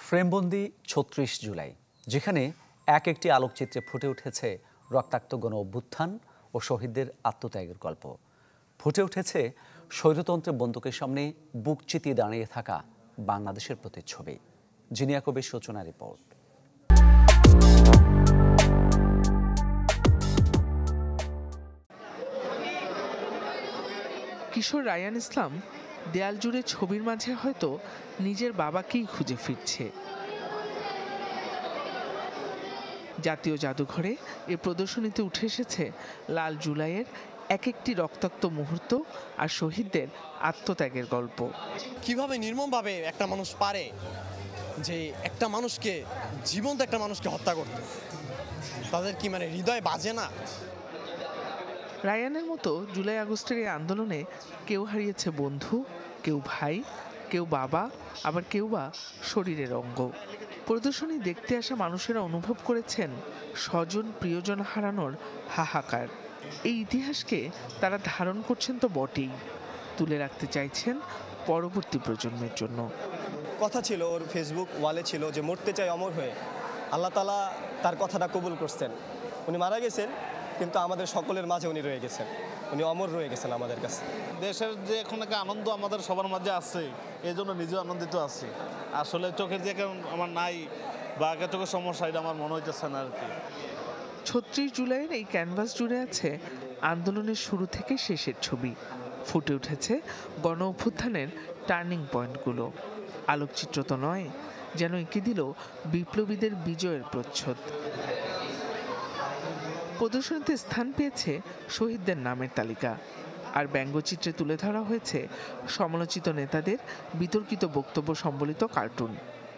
ফ্রেমবন্দি ৩৬ জুলাই, যেখানে এক একটি আলোকচিত্রে ফুটে উঠেছে রক্তাক্ত গণ অভ্যুত্থান ও শহীদদের আত্মত্যাগের গল্প। ফুটে উঠেছে স্বৈরতন্ত্রের বন্দুকের সামনে বুক চিতিয়ে দাঁড়িয়ে থাকা বাংলাদেশের প্রতিচ্ছবি। জিনিয়া কবির সূচনা রিপোর্ট। কিশোর রায়ান ইসলাম দেয়াল জুড়ে ছবির মাঝে হয়তো নিজের বাবাকেই খুঁজে ফিরছে। জাতীয় জাদুঘরে এ প্রদর্শনীতে উঠে এসেছে লাল জুলাইয়ের এক একটি রক্তাক্ত মুহূর্ত আর শহীদদের আত্মত্যাগের গল্প। কিভাবে নির্মমভাবে একটা মানুষ পারে যে একটা মানুষকে, জীবন্ত একটা মানুষকে হত্যা করতে, তাদের কি হৃদয় বাজে না? রায়ানের মতো জুলাই আগস্টের এই আন্দোলনে কেউ হারিয়েছে বন্ধু, কেউ ভাই, কেউ বাবা, আবার কেউ বা শরীরের অঙ্গ। প্রদর্শনী দেখতে আসা মানুষেরা অনুভব করেছেন স্বজন প্রিয়জন হারানোর হাহাকার। এই ইতিহাসকে তারা ধারণ করছেন তো বটেই, তুলে রাখতে চাইছেন পরবর্তী প্রজন্মের জন্য। কথা ছিল ওর ফেসবুক ওয়ালে ছিল যে মরতে চাই অমর হয়ে। আল্লাহ তাআলা তার কথাটা কবুল করছেন। উনি মারা গেছেন, কিন্তু আমাদের সকলের মাঝে উনি রয়ে গেছেন, উনি অমর রয়ে গেছেন আমাদের কাছে। দেশের যে এখন একটা আনন্দ আমাদের সবার মাঝে আছে, এই জন্য নিজেও আনন্দিত আছি। আসলে চোখের যে আমার নাই বা আগে চোখের সমস্যা, এটা আমার মনে হইতেছে না আর কি। ৩৬ জুলাইয়ের এই ক্যানভাস জুড়ে আছে আন্দোলনের শুরু থেকে শেষের ছবি। ফুটে উঠেছে গণ অভ্যুত্থানের টার্নিং পয়েন্টগুলো। আলোকচিত্র তো নয়, যেন এঁকে দিল বিপ্লবীদের বিজয়ের প্রচ্ছদ। প্রদর্শনীতে স্থান পেয়েছে শহীদদের নামের তালিকা, আর ব্যঙ্গচিত্রে তুলে ধরা হয়েছে সমালোচিত নেতাদের বিতর্কিত বক্তব্য সম্বলিত কার্টুন।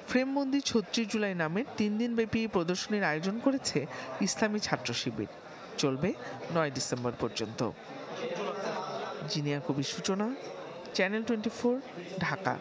ফ্রেমবন্দি ৩৬ জুলাই নামের ৩ দিনব্যাপী প্রদর্শনীর আয়োজন করেছে ইসলামী ছাত্র শিবির। চলবে ৯ ডিসেম্বর পর্যন্ত। জিনিয়া কবির সূচনা, চ্যানেল 24, ঢাকা।